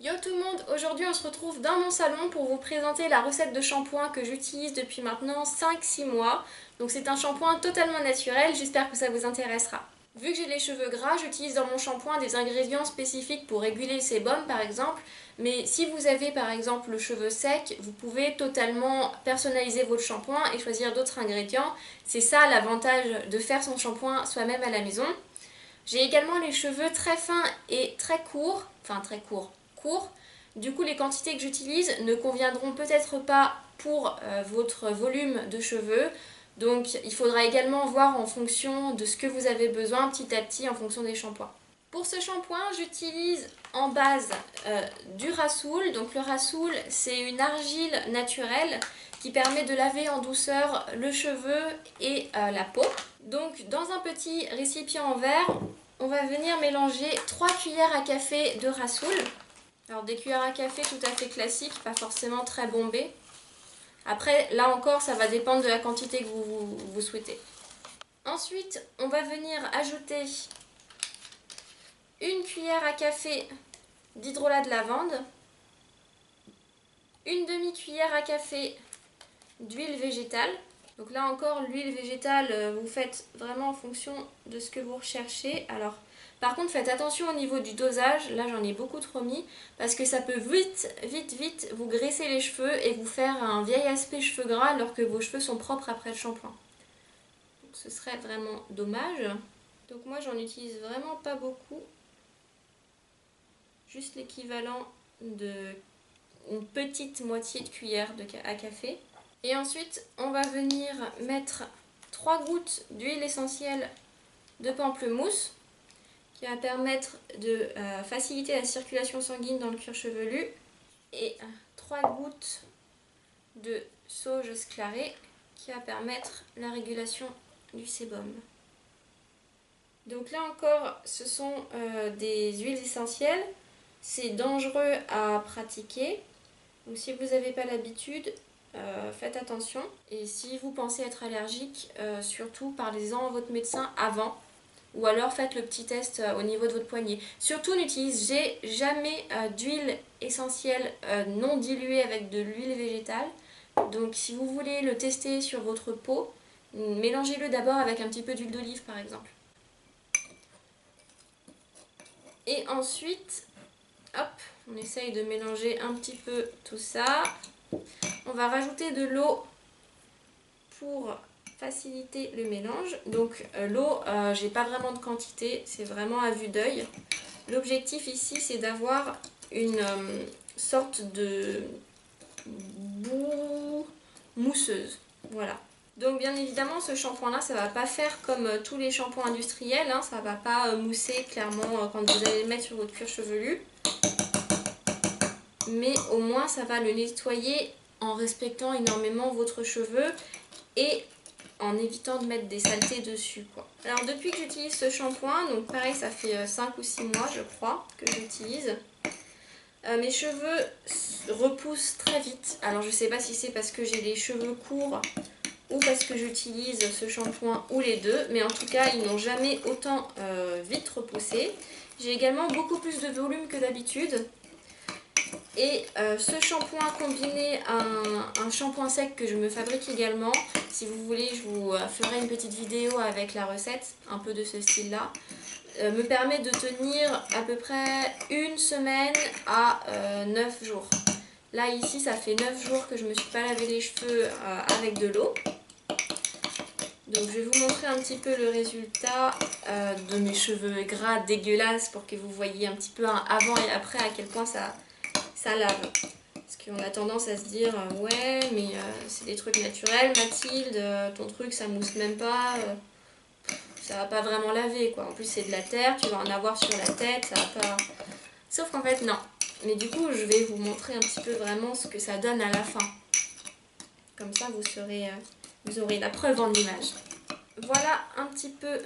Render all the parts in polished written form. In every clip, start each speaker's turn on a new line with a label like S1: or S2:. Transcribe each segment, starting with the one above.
S1: Yo tout le monde, aujourd'hui on se retrouve dans mon salon pour vous présenter la recette de shampoing que j'utilise depuis maintenant 5-6 mois. Donc c'est un shampoing totalement naturel, j'espère que ça vous intéressera. Vu que j'ai les cheveux gras, j'utilise dans mon shampoing des ingrédients spécifiques pour réguler le sébum par exemple. Mais si vous avez par exemple le cheveu sec, vous pouvez totalement personnaliser votre shampoing et choisir d'autres ingrédients. C'est ça l'avantage de faire son shampoing soi-même à la maison. J'ai également les cheveux très fins et très courts, enfin très courts. Du coup, les quantités que j'utilise ne conviendront peut-être pas pour votre volume de cheveux. Donc, il faudra également voir en fonction de ce que vous avez besoin petit à petit en fonction des shampoings. Pour ce shampoing, j'utilise en base du Rassoul. Donc le Rassoul, c'est une argile naturelle qui permet de laver en douceur le cheveu et la peau. Donc dans un petit récipient en verre, on va venir mélanger 3 cuillères à café de Rassoul. Alors des cuillères à café tout à fait classiques, pas forcément très bombées. Après, là encore, ça va dépendre de la quantité que vous souhaitez. Ensuite, on va venir ajouter une cuillère à café d'hydrolat de lavande, une demi-cuillère à café d'huile végétale. Donc là encore, l'huile végétale, vous faites vraiment en fonction de ce que vous recherchez. Alors, par contre, faites attention au niveau du dosage. Là, j'en ai beaucoup trop mis parce que ça peut vite vous graisser les cheveux et vous faire un vieil aspect cheveux gras alors que vos cheveux sont propres après le shampoing. Donc, ce serait vraiment dommage. Donc moi, j'en utilise vraiment pas beaucoup. Juste l'équivalent d'une petite moitié de cuillère à café. Et ensuite, on va venir mettre 3 gouttes d'huile essentielle de pamplemousse qui va permettre de faciliter la circulation sanguine dans le cuir chevelu et 3 gouttes de sauge sclarée qui va permettre la régulation du sébum. Donc là encore, ce sont des huiles essentielles. C'est dangereux à pratiquer, donc si vous n'avez pas l'habitude, faites attention. Et si vous pensez être allergique, surtout parlez-en à votre médecin avant, ou alors faites le petit test au niveau de votre poignet. Surtout n'utilisez jamais d'huile essentielle non diluée avec de l'huile végétale. Donc si vous voulez le tester sur votre peau, mélangez-le d'abord avec un petit peu d'huile d'olive par exemple. Et ensuite, hop, on essaye de mélanger un petit peu tout ça. On va rajouter de l'eau pour faciliter le mélange. Donc l'eau, j'ai pas vraiment de quantité, c'est vraiment à vue d'œil. L'objectif ici, c'est d'avoir une sorte de boue mousseuse. Voilà. Donc bien évidemment, ce shampoing-là, ça va pas faire comme tous les shampoings industriels, hein, ça va pas mousser clairement quand vous allez le mettre sur votre cuir chevelu. Mais au moins, ça va le nettoyer en respectant énormément votre cheveu et en évitant de mettre des saletés dessus, quoi. Alors depuis que j'utilise ce shampoing, donc pareil, ça fait 5 ou 6 mois je crois que j'utilise, mes cheveux repoussent très vite. Alors je sais pas si c'est parce que j'ai les cheveux courts ou parce que j'utilise ce shampoing ou les deux, mais en tout cas ils n'ont jamais autant vite repoussé. J'ai également beaucoup plus de volume que d'habitude. Et ce shampoing combiné à un shampoing sec que je me fabrique également, si vous voulez je vous ferai une petite vidéo avec la recette, un peu de ce style là, me permet de tenir à peu près une semaine à 9 jours. Là ici ça fait 9 jours que je ne me suis pas lavé les cheveux avec de l'eau. Donc je vais vous montrer un petit peu le résultat de mes cheveux gras dégueulasses pour que vous voyez un petit peu un avant et après à quel point ça lave. Parce qu'on a tendance à se dire ouais mais c'est des trucs naturels Mathilde, ton truc ça mousse même pas, ça va pas vraiment laver quoi. En plus c'est de la terre, tu vas en avoir sur la tête, ça va pas... Sauf qu'en fait non. Mais du coup je vais vous montrer un petit peu vraiment ce que ça donne à la fin. Comme ça vous aurez la preuve en image. Voilà un petit peu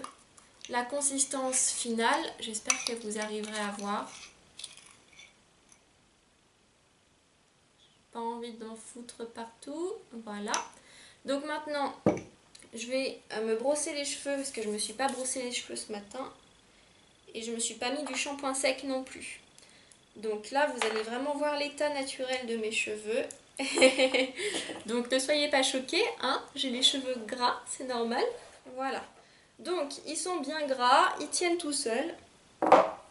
S1: la consistance finale, j'espère que vous arriverez à voir. Pas envie d'en foutre partout, voilà. Donc maintenant, je vais me brosser les cheveux parce que je me suis pas brossé les cheveux ce matin. Et je me suis pas mis du shampoing sec non plus. Donc là, vous allez vraiment voir l'état naturel de mes cheveux. Donc ne soyez pas choqués, hein, j'ai les cheveux gras, c'est normal. Voilà. Donc ils sont bien gras, ils tiennent tout seuls.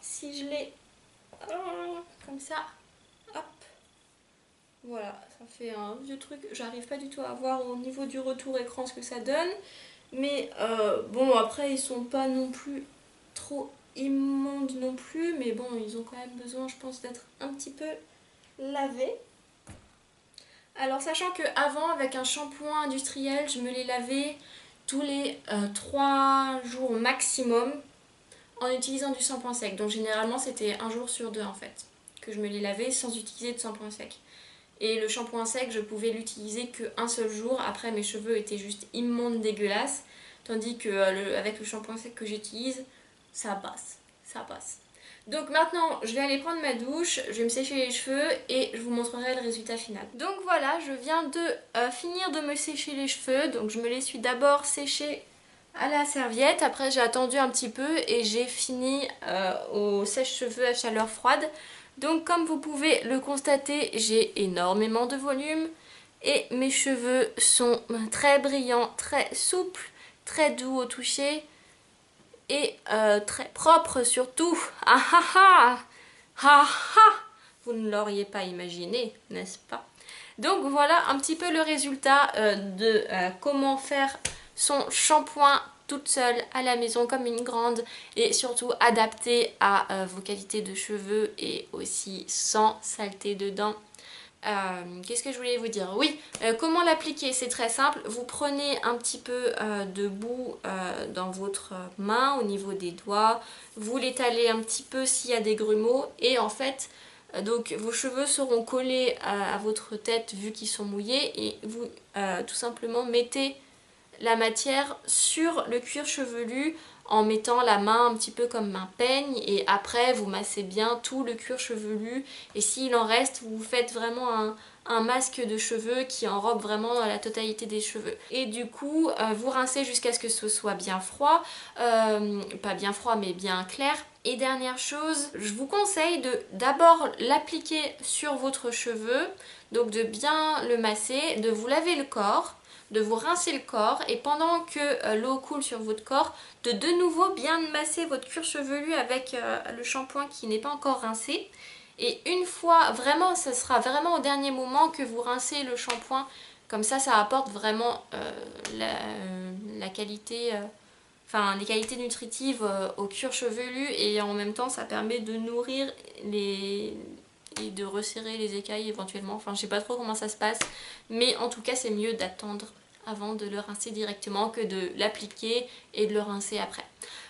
S1: Si je les... comme ça, hop. Voilà, ça fait un vieux truc. J'arrive pas du tout à voir au niveau du retour écran ce que ça donne. Mais bon, après ils sont pas non plus trop immondes non plus. Mais bon, ils ont quand même besoin, je pense, d'être un petit peu lavés. Alors sachant qu'avant, avec un shampoing industriel, je me les lavais tous les 3 jours maximum en utilisant du shampoing sec. Donc généralement c'était un jour sur 2 en fait que je me les lavais sans utiliser de shampoing sec. Et le shampoing sec, je pouvais l'utiliser qu'un seul jour. Après, mes cheveux étaient juste immondes, dégueulasses. Tandis que avec le shampoing sec que j'utilise, ça passe. Ça passe. Donc maintenant, je vais aller prendre ma douche, je vais me sécher les cheveux et je vous montrerai le résultat final. Donc voilà, je viens de finir de me sécher les cheveux. Donc je me les suis d'abord séchés à la serviette. Après, j'ai attendu un petit peu et j'ai fini au sèche-cheveux à chaleur froide. Donc comme vous pouvez le constater, j'ai énormément de volume et mes cheveux sont très brillants, très souples, très doux au toucher et très propres surtout. Ah ah ah! Ah ah! Vous ne l'auriez pas imaginé, n'est-ce pas? Donc voilà un petit peu le résultat de comment faire son shampoing toute seule à la maison comme une grande et surtout adapté à vos qualités de cheveux et aussi sans saleté dedans. Qu'est-ce que je voulais vous dire? Oui, comment l'appliquer? C'est très simple. Vous prenez un petit peu de boue dans votre main au niveau des doigts. Vous l'étalez un petit peu s'il y a des grumeaux. Et en fait, donc vos cheveux seront collés à votre tête vu qu'ils sont mouillés. Et vous tout simplement mettez la matière sur le cuir chevelu en mettant la main un petit peu comme un peigne et après vous massez bien tout le cuir chevelu et s'il en reste vous faites vraiment un masque de cheveux qui enrobe vraiment la totalité des cheveux. Et du coup vous rincez jusqu'à ce que ce soit bien froid, pas bien froid mais bien clair. Et dernière chose, je vous conseille de d'abord l'appliquer sur votre cheveu, donc de bien le masser, de vous laver le corps, de vous rincer le corps et pendant que l'eau coule sur votre corps, de nouveau bien masser votre cuir chevelu avec le shampoing qui n'est pas encore rincé. Et une fois, vraiment, ce sera vraiment au dernier moment que vous rincez le shampoing. Comme ça apporte vraiment la qualité, enfin les qualités nutritives au cuir chevelu et en même temps ça permet de nourrir et de resserrer les écailles éventuellement. Enfin je sais pas trop comment ça se passe, mais en tout cas c'est mieux d'attendre avant de le rincer directement que de l'appliquer et de le rincer après.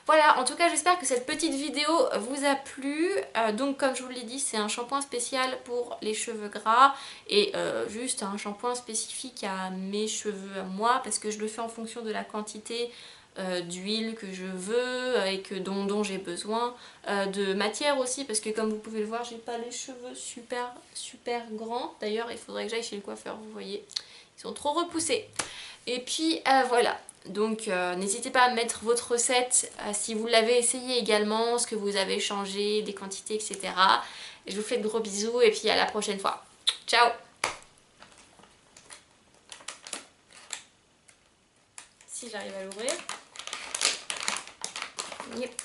S1: Voilà, en tout cas j'espère que cette petite vidéo vous a plu. Donc comme je vous l'ai dit, c'est un shampoing spécial pour les cheveux gras et juste un shampoing spécifique à mes cheveux à moi parce que je le fais en fonction de la quantité d'huile que je veux et dont j'ai besoin, de matière aussi parce que comme vous pouvez le voir j'ai pas les cheveux super grands. D'ailleurs il faudrait que j'aille chez le coiffeur, vous voyez, ils sont trop repoussés. Et puis voilà, donc n'hésitez pas à mettre votre recette si vous l'avez essayé également, ce que vous avez changé, des quantités, etc. Et je vous fais de gros bisous et puis à la prochaine fois. Ciao! Si j'arrive à l'ouvrir. Yep.